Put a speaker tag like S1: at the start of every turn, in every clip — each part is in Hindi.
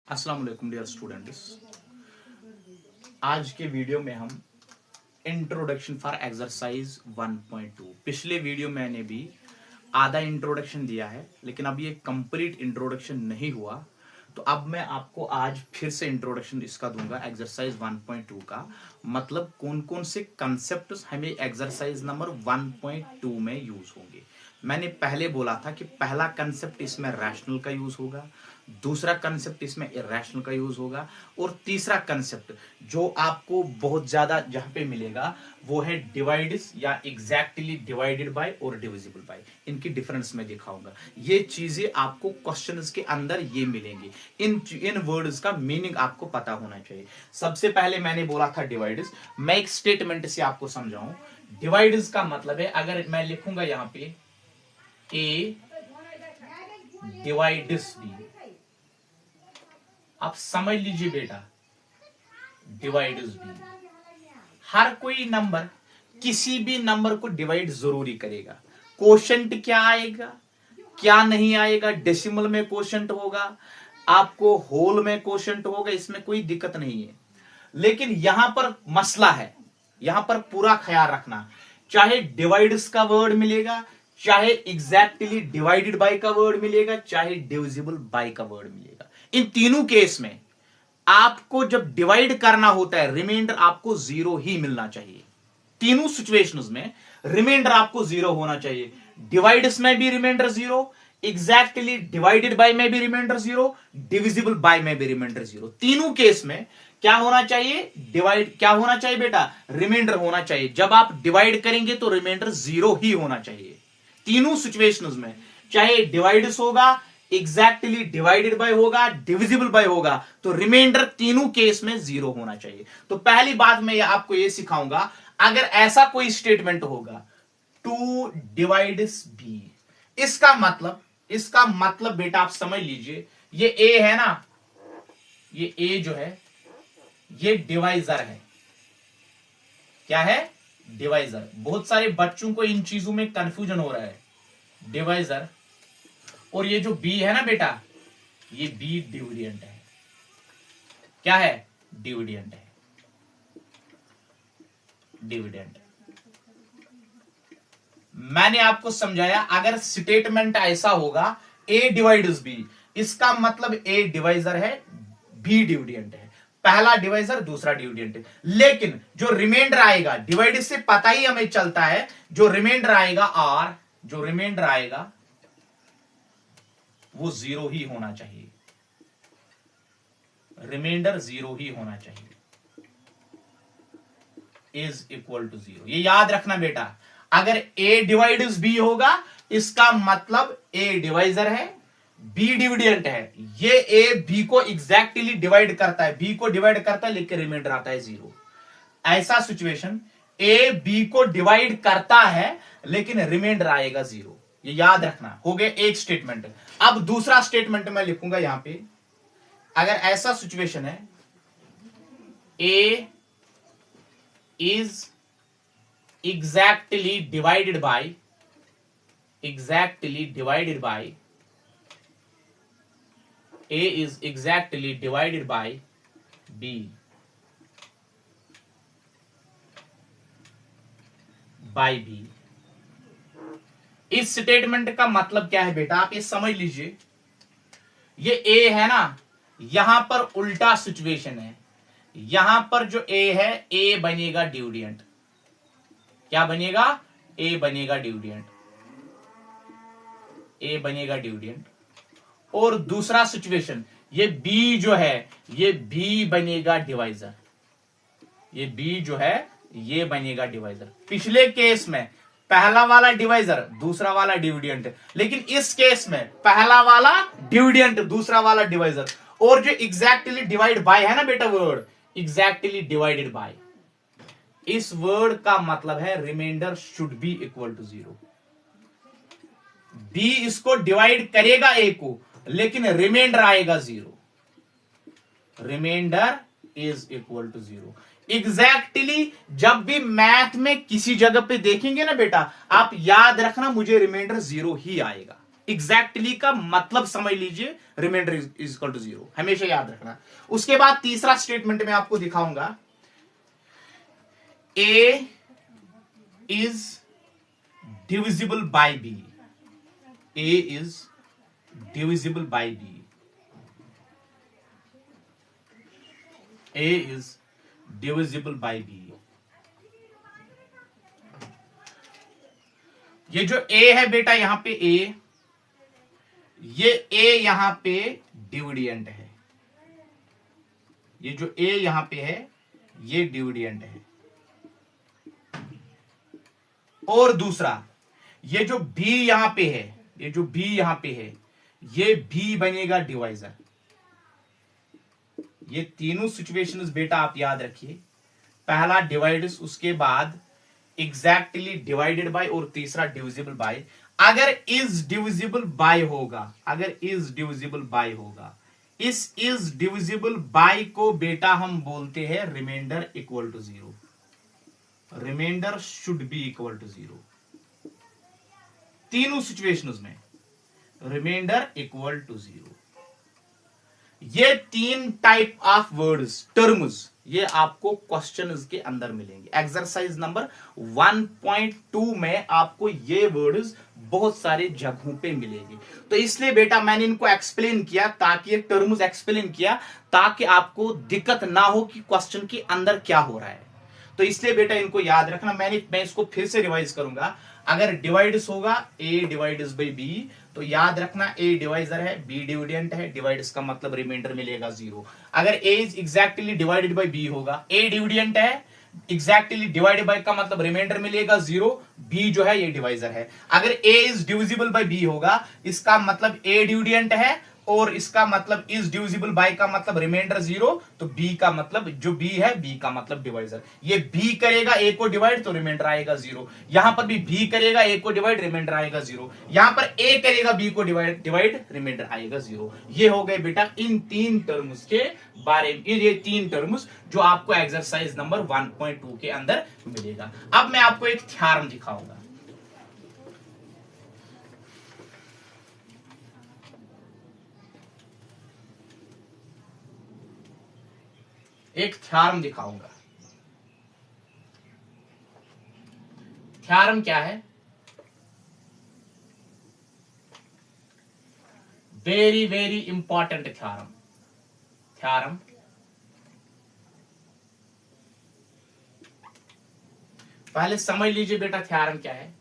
S1: अस्सलाम वालेकुम डियर स्टूडेंट्स। आज के वीडियो में हम इंट्रोडक्शन फॉर एक्सरसाइज 1.2 पिछले वीडियो मैंने भी आधा इंट्रोडक्शन दिया है, लेकिन अब ये कंप्लीट इंट्रोडक्शन नहीं हुआ, तो अब मैं आपको आज फिर से इंट्रोडक्शन इसका दूंगा एक्सरसाइज 1.2 का। मतलब कौन कौन से कंसेप्ट हमें एक्सरसाइज नंबर 1.2 में यूज होंगे। मैंने पहले बोला था कि पहला कंसेप्ट इसमें रैशनल का यूज होगा, दूसरा कंसेप्ट इसमें इरैशनल का यूज होगा, और तीसरा कंसेप्ट जो आपको बहुत ज्यादा जहां पे मिलेगा वो है डिवाइड्स या एग्जैक्टली डिवाइडेड बाय और डिविजिबल बाय। इनकी डिफरेंस मैं दिखाऊंगा। ये चीजें आपको क्वेश्चंस के अंदर ये मिलेंगी। इन वर्ड्स का मीनिंग आपको पता होना चाहिए। सबसे पहले मैंने बोला था डिवाइड्स। मैं एक स्टेटमेंट से आपको समझाऊं। डिवाइड्स का मतलब है, अगर मैं लिखूंगा यहां पे ए डिवाइड्स बी, आप समझ लीजिए बेटा, डिवाइड्स बी। हर कोई नंबर किसी भी नंबर को डिवाइड जरूरी करेगा। कोशेंट क्या आएगा क्या नहीं आएगा, डेसिमल में कोशेंट होगा, आपको होल में कोशेंट होगा, इसमें कोई दिक्कत नहीं है। लेकिन यहां पर मसला है, यहां पर पूरा ख्याल रखना। चाहे डिवाइड्स का वर्ड मिलेगा, चाहे एग्जैक्टली डिवाइडेड बाय का वर्ड मिलेगा, चाहे डिविजिबल बाय का वर्ड मिलेगा, इन तीनों केस में आपको जब डिवाइड करना होता है रिमाइंडर आपको जीरो ही मिलना चाहिए। तीनों सिचुएशंस में रिमाइंडर आपको जीरो होना चाहिए। डिवाइड्स में भी remainder zero, exactly divided by में भी रिमाइंडर जीरो, डिविजिबल बाय में भी रिमाइंडर जीरो। तीनों केस में क्या होना चाहिए? डिवाइड क्या होना चाहिए बेटा? रिमाइंडर होना चाहिए। जब आप डिवाइड करेंगे तो रिमाइंडर जीरो ही होना चाहिए तीनों सिचुएशंस में। चाहे डिवाइड्स होगा, एग्जैक्टली डिवाइडेड बाय होगा, डिविजिबल बाय होगा, तो रिमाइंडर तीनों केस में जीरो होना चाहिए। तो पहली बात मैं आपको यह सिखाऊंगा, अगर ऐसा कोई स्टेटमेंट होगा 2 डिवाइड्स बी, इसका मतलब बेटा आप समझ लीजिए, ये ए है ना, ये ए जो है ये डिवाइजर है। क्या है? डिवाइजर। बहुत सारे बच्चों को इन चीजों में कंफ्यूजन हो रहा है। डिवाइजर और ये जो बी है ना बेटा, ये बी डिविडेंट है। क्या है? डिविडेंट है। डिविडेंट। मैंने आपको समझाया, अगर स्टेटमेंट ऐसा होगा ए डिवाइड्स बी, इसका मतलब ए डिवाइजर है, बी डिविडेंट है। पहला डिवाइजर, दूसरा डिविडेंट है। लेकिन जो रिमाइंडर आएगा, डिवाइड से पता ही हमें चलता है, जो रिमाइंडर आएगा आर, जो रिमाइंडर आएगा वो जीरो ही होना चाहिए। रिमाइंडर जीरो ही होना चाहिए। Is equal to zero. ये याद रखना बेटा। अगर ए डिवाइड्स बी होगा, इसका मतलब ए डिवाइजर है, बी डिविडेंट है। ये ए बी को एग्जैक्टली डिवाइड करता है, बी को डिवाइड करता है, लेकिन रिमाइंडर आता है जीरो। ऐसा सिचुएशन, ए बी को डिवाइड करता है लेकिन रिमाइंडर आएगा जीरो। ये याद रखना। हो गया एक स्टेटमेंट। अब दूसरा स्टेटमेंट मैं लिखूंगा यहां पे, अगर ऐसा सिचुएशन है A is exactly divided by, exactly divided by, A is exactly divided by B, by B. इस स्टेटमेंट का मतलब क्या है बेटा, आप ये समझ लीजिए। ये ए है ना, यहां पर उल्टा सिचुएशन है। यहां पर जो ए है, ए बनेगा डिविडेंट। क्या बनेगा? ए बनेगा डिविडेंट। ए बनेगा डिविडेंट। और दूसरा सिचुएशन, ये बी जो है, ये बी बनेगा डिवाइजर। ये बी जो है ये बनेगा डिवाइजर। पिछले केस में पहला वाला डिवाइजर, दूसरा वाला डिविडेंट, लेकिन इस केस में पहला वाला डिविडेंट, दूसरा वाला डिवाइजर। और जो एग्जैक्टली डिवाइड बाय है ना बेटा वर्ड, एग्जैक्टली डिवाइडेड बाय, इस वर्ड का मतलब है remainder should be equal to zero. B इसको डिवाइड करेगा ए को, लेकिन रिमाइंडर आएगा zero. Remainder is equal to zero. Exactly जब भी मैथ में किसी जगह पे देखेंगे ना बेटा, आप याद रखना मुझे रिमाइंडर जीरो ही आएगा। एग्जैक्टली का मतलब समझ लीजिए, रिमाइंडर इज इक्वल टू 0, हमेशा याद रखना। उसके बाद तीसरा स्टेटमेंट में आपको दिखाऊंगा, A is divisible by B, A is divisible by B, A is divisible by B. ये जो ए है बेटा यहां पे ए, ये ए यहां पे डिविडेंट है, ये जो ए यहां पे है ये डिविडेंट है। और दूसरा ये जो बी यहां पे है, ये जो बी यहां पे है ये भी बनेगा डिवाइजर। ये तीनों सिचुएशंस बेटा आप याद रखिए, पहला डिवाइड्स, उसके बाद एग्जैक्टली डिवाइडेड बाय, और तीसरा डिविजिबल बाय। अगर इज डिविजिबल बाय होगा, अगर इज डिविजिबल बाय होगा, इस इज डिविजिबल बाय को बेटा हम बोलते हैं remainder equal to 0, remainder should be equal to 0। तीनों सिचुएशंस में रिमाइंडर इक्वल टू 0। ये तीन टाइप ऑफ वर्ड्स, टर्म्स, ये आपको क्वेश्चन के अंदर मिलेंगे। एक्सरसाइज नंबर 1.2 में आपको ये वर्ड्स बहुत सारे जगहों पे मिलेंगे। तो इसलिए बेटा मैंने इनको एक्सप्लेन किया, ताकि ये टर्म्स एक्सप्लेन किया ताकि आपको दिक्कत ना हो कि क्वेश्चन के अंदर क्या हो रहा है। तो इसलिए बेटा इनको याद रखना। मैं इसको फिर से रिवाइज करूंगा। अगर डिवाइड्स होगा ए डिवाइड्स बाई बी, तो याद रखना ए डिवाइजर है, बी डिविडेंट है, डिवाइड्स का मतलब रिमाइंडर मिलेगा 0। अगर A is exactly divided by B होगा, ए डिविडेंट है, एग्जैक्टली डिवाइडेड बाय का मतलब रिमाइंडर मिलेगा 0, बी जो है ये डिवाइजर है। अगर A is divisible by B होगा, इसका मतलब ए डिविडेंट है और इसका मतलब इज डिविजिबल बाय का मतलब रिमाइंडर 0, तो बी का मतलब जो बी है, बी का मतलब डिवाइजर। ये बी करेगा ए को डिवाइड तो रिमाइंडर आएगा 0। यहां पर भी बी करेगा ए को डिवाइड, रिमाइंडर आएगा 0। यहां पर ए करेगा बी को डिवाइड रिमाइंडर आएगा 0। ये हो गए बेटा इन तीन टर्म्स के बारे में, ये तीन टर्म्स जो आपको एक्सरसाइज नंबर 1.2 के अंदर मिलेगा। अब मैं आपको एक थ्योरम दिखाऊंगा। एक थ्योरम दिखाऊंगा। थ्योरम क्या है? Very very important theorem. Theorem पहले समझ लीजिए बेटा थ्योरम क्या है।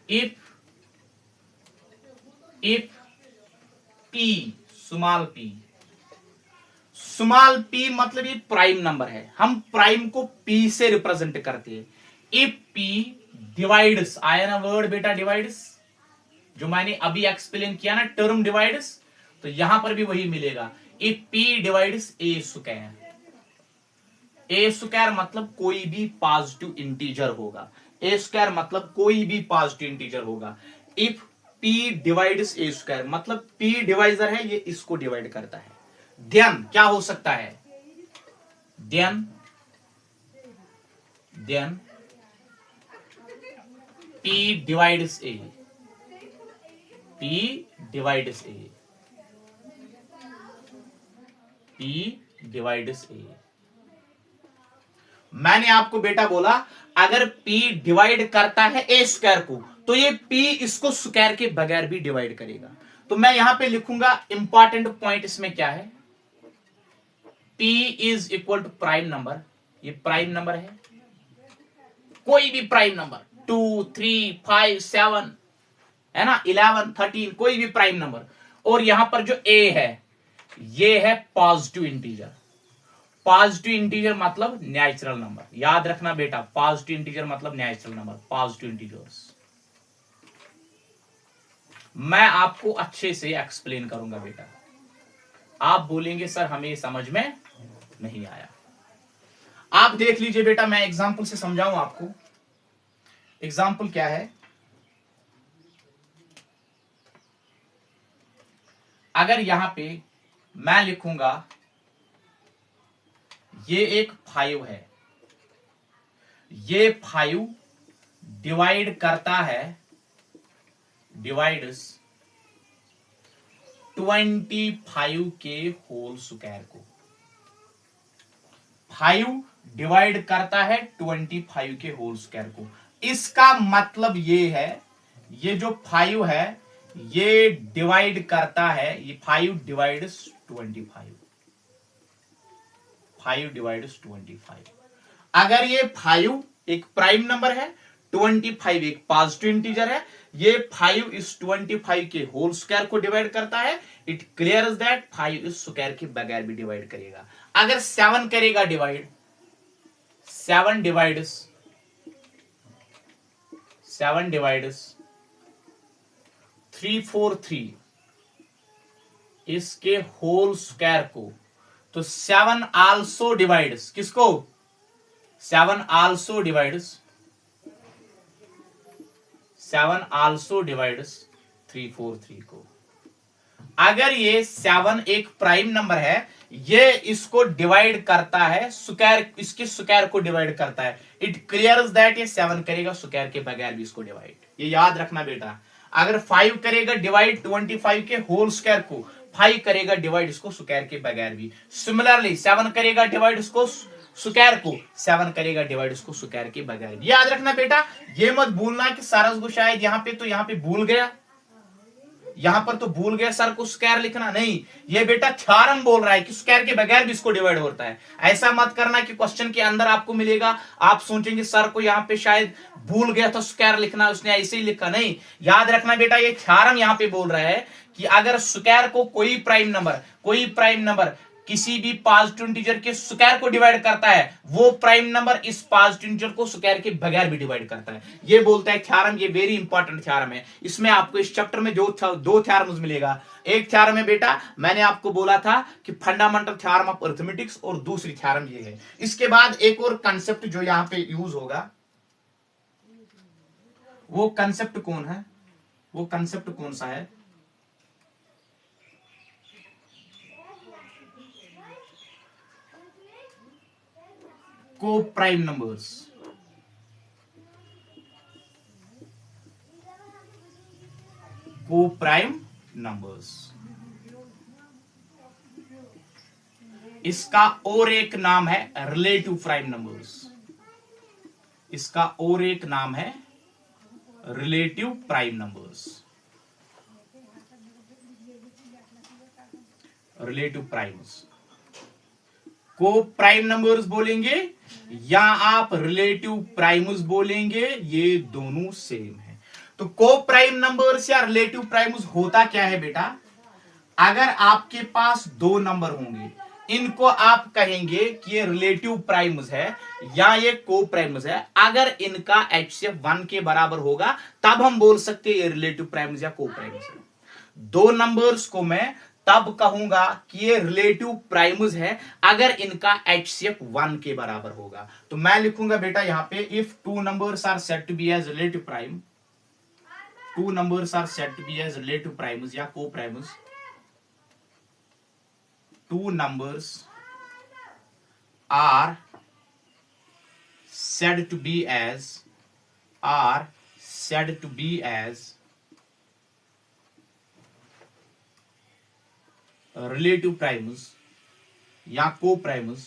S1: इफ पी, स्मॉल पी मतलब ये प्राइम नंबर है, हम प्राइम को पी से रिप्रेजेंट करते हैं। इफ पी डिवाइड्स, आया ना वर्ड बेटा डिवाइड्स, जो मैंने अभी एक्सप्लेन किया ना टर्म डिवाइड्स, तो यहां पर भी वही मिलेगा। If P divides A square, A square मतलब कोई भी पॉजिटिव इंटीजर होगा, ए स्क्वायर मतलब कोई भी पॉजिटिव इंटीजर होगा। If P divides A square मतलब पी डिवाइजर है, ये इसको डिवाइड करता है। देन क्या हो सकता है? देन पी डिवाइड्स ए, पी डिवाइड्स ए, पी डिवाइड्स ए। मैंने आपको बेटा बोला अगर P डिवाइड करता है ए स्क्वायर को, तो ये P इसको स्क्वायर के बगैर भी डिवाइड करेगा। तो मैं यहां पे लिखूंगा इंपॉर्टेंट पॉइंट इसमें क्या है, P is equal to prime number, ये प्राइम नंबर है, कोई भी प्राइम नंबर 2, 3, 5, 7 है ना, 11, 13, कोई भी प्राइम नंबर। और यहां पर जो A है ये है पॉजिटिव इंटीजर। पॉजिटिव इंटीजर मतलब नेचुरल नंबर, याद रखना बेटा, पॉजिटिव इंटीजर मतलब नेचुरल नंबर, पॉजिटिव इंटीजर्स। मैं आपको अच्छे से एक्सप्लेन करूंगा बेटा, आप बोलेंगे सर हमें समझ में नहीं आया। आप देख लीजिए बेटा, मैं एग्जांपल से समझाऊं आपको। एग्जांपल क्या है? अगर यहां पे मैं लिखूंगा ये एक 5 है, ये 5 डिवाइड करता है, डिवाइड्स 25 के होल स्क्वायर को, 5 डिवाइड करता है 25 के होल स्क्वायर को। इसका मतलब ये है, ये जो 5 है ये डिवाइड करता है, ये 5 डिवाइड्स 25, 5 डिवाइड्स 25। अगर ये 5 एक प्राइम नंबर है, 25 एक पॉजिटिव इंटीजर है, ये 5 इस 25 के होल स्क्वायर को डिवाइड करता है। इट क्लियर्स दैट 5 इस स्क्वायर के बगैर भी डिवाइड करेगा। अगर 7 करेगा डिवाइड, 7 डिवाइड्स 343 इसके होल स्क्वायर को, तो 7 आल्सो डिवाइड्स किसको, 7 आल्सो डिवाइड्स 343 को। अगर ये 7 एक प्राइम नंबर है, ये इसको डिवाइड करता है स्क्वायर, इसके स्क्वायर को डिवाइड करता है। इट क्लियर्स दैट ये 7 करेगा स्क्वायर के बगैर भी इसको डिवाइड, ये याद रखना बेटा। अगर 5 करेगा डिवाइड 25 के होल स्क्वायर को, 5 करेगा डिवाइड इसको स्क्वायर के बगैर भी। सिमिलरली 7 करेगा डिवाइड इसको स्क्वायर को, 7 करेगा डिवाइड इसको स्क्वायर के बगैर भी। याद रखना बेटा, ये मत भूलना कि सारस को शायद यहां पे भूल गया, यहां पर तो भूल गया सर को स्क्वायर लिखना। नहीं, ये बेटा थ्योरम बोल रहा है कि स्क्वायर के बगैर भी इसको डिवाइड होता है। ऐसा मत करना कि क्वेश्चन के अंदर आपको मिलेगा, आप सोचेंगे सर को यहां पे शायद भूल गया था स्क्वायर लिखना, उसने ऐसे ही लिखा। नहीं, याद रखना बेटा, ये थ्योरम यहां पे बोल रहा है कि अगर स्क्वायर को कोई प्राइम नंबर किसी भी पॉजिटिव इंटीजर के स्क्वायर को डिवाइड करता है, वो प्राइम नंबर इस पॉजिटिव इंटीजर को स्क्वायर के बगैर भी डिवाइड करता है। ये बोलता है थ्योरम, ये वेरी इंपॉर्टेंट थ्योरम है। इसमें आपको इस चैप्टर में जो दो थ्योरम्स मिलेगा। एक थ्योरम है बेटा, मैंने आपको बोला था कि फंडामेंटल थ्योरम ऑफ अरिथमेटिक्स, और दूसरी थ्योरम ये है। इसके बाद एक और कंसेप्ट जो यहां पे यूज होगा, वो कंसेप्ट कौन सा है? को प्राइम नंबर्स। को प्राइम नंबर्स, इसका और एक नाम है रिलेटिव प्राइम नंबर्स। इसका और एक नाम है relative prime numbers, relative primes को प्राइम नंबर्स बोलेंगे या आप रिलेटिव प्राइम्स बोलेंगे, ये दोनों सेम है। तो को प्राइम नंबर्स या रिलेटिव प्राइम्स होता क्या है बेटा? अगर आपके पास दो नंबर होंगे, इनको आप कहेंगे कि ये रिलेटिव प्राइम्स है या ये को प्राइम्स है। अगर इनका HCF 1 के बराबर होगा तब हम बोल सकते हैं ये रिलेटिव प्राइम्स या को प्राइम्स है। दो नंबर्स को मैं तब कहूंगा कि ये रिलेटिव प्राइम्स है अगर इनका HCF 1 के बराबर होगा। तो मैं लिखूंगा बेटा यहां पे, if two numbers are said to be as relative prime, two numbers are said to be as relative primes या coprimes, two numbers are said to be as relative primes या co-primes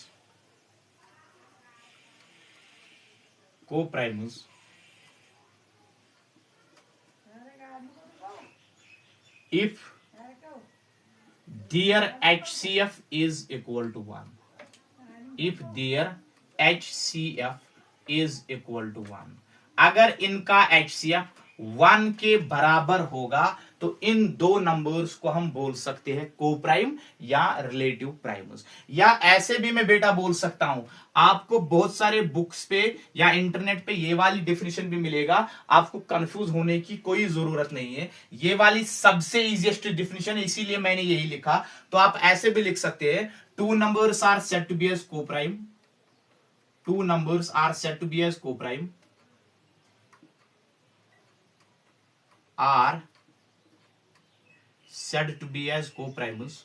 S1: if their HCF is equal to 1, if their HCF is equal to 1, अगर इनका HCF 1 के बराबर होगा तो इन दो नंबर्स को हम बोल सकते हैं को प्राइम या रिलेटिव प्राइम्स। या ऐसे भी मैं बेटा बोल सकता हूं, आपको बहुत सारे बुक्स पे या इंटरनेट पे ये वाली डेफिनेशन भी मिलेगा, आपको कंफ्यूज होने की कोई जरूरत नहीं है। ये वाली सबसे इजीएस्ट डेफिनेशन है, इसीलिए मैंने यही लिखा। तो आप ऐसे भी लिख सकते हैं, two numbers are said to be as coprime, two numbers are said to be as coprime are said to be as co-primes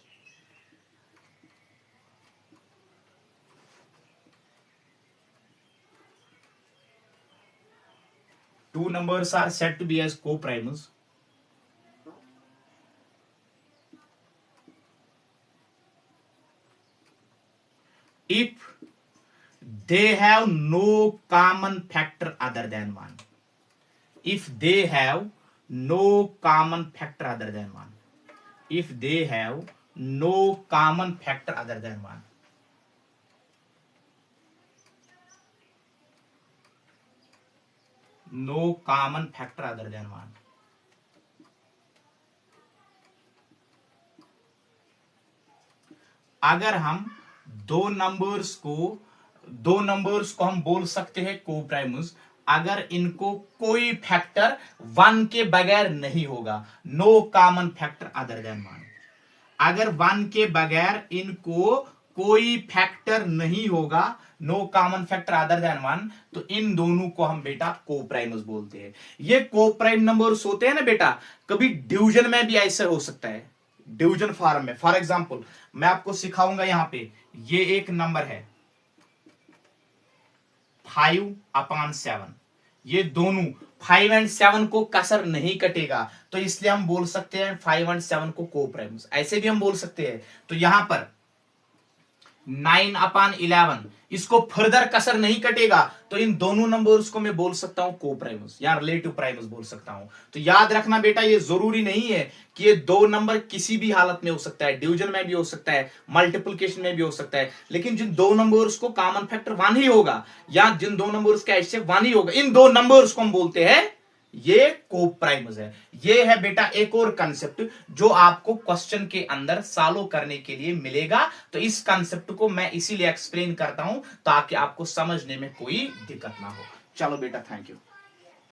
S1: two two numbers are said to be as co-primers if they have no common factor other than 1. If they have no common factor other than 1. If they have no common factor other than 1. No common factor other than 1. अगर हम दो नंबर्स को हम बोल सकते हैं कोप्राइमस अगर इनको कोई फैक्टर 1 के बगैर नहीं होगा. No common factor other than 1. अगर 1 के बगैर इनको कोई फैक्टर नहीं होगा, no common factor other than 1, तो इन दोनों को हम बेटा कोप्राइमस बोलते हैं. ये कोप्राइम नंबर्स होते हैं ना बेटा, कभी डिवीजन में भी ऐसे हो सकता है, डिवीजन फॉर्म में. फॉर एग्जांपल मैं आपको सिखाऊंगा. यहां पे ये एक नंबर है 5/7. ये दोनों 5 और 7 को कसर नहीं कटेगा, तो इसलिए हम बोल सकते हैं 5 और 7 को कोप्राइमस. ऐसे भी हम बोल सकते हैं. तो यहां पर 9/11 इसको फर्दर कसर नहीं कटेगा, तो इन दोनों नंबर्स को मैं बोल सकता हूं कोप्राइमस या रिलेटिव प्राइमस बोल सकता हूं. तो याद रखना बेटा, ये जरूरी नहीं है कि ये दो नंबर किसी भी हालत में हो सकता है. डिवीजन में भी हो सकता है, मल्टीप्लिकेशन में भी हो सकता है, लेकिन जिन दो नंबर्स को कॉमन फैक्टर 1 ही होगा या जिन दो नंबर्स का ऐसे 1 ही होगा, इन दो नंबर्स को हम बोलते हैं ये कोप्राइमस है. ये है बेटा एक और कंसेप्ट जो आपको क्वेश्चन के अंदर सॉल्व करने के लिए मिलेगा. तो इस कंसेप्ट को मैं इसीलिए एक्सप्लेन करता हूं ताकि आपको समझने में कोई दिक्कत ना हो. चलो बेटा, थैंक यू.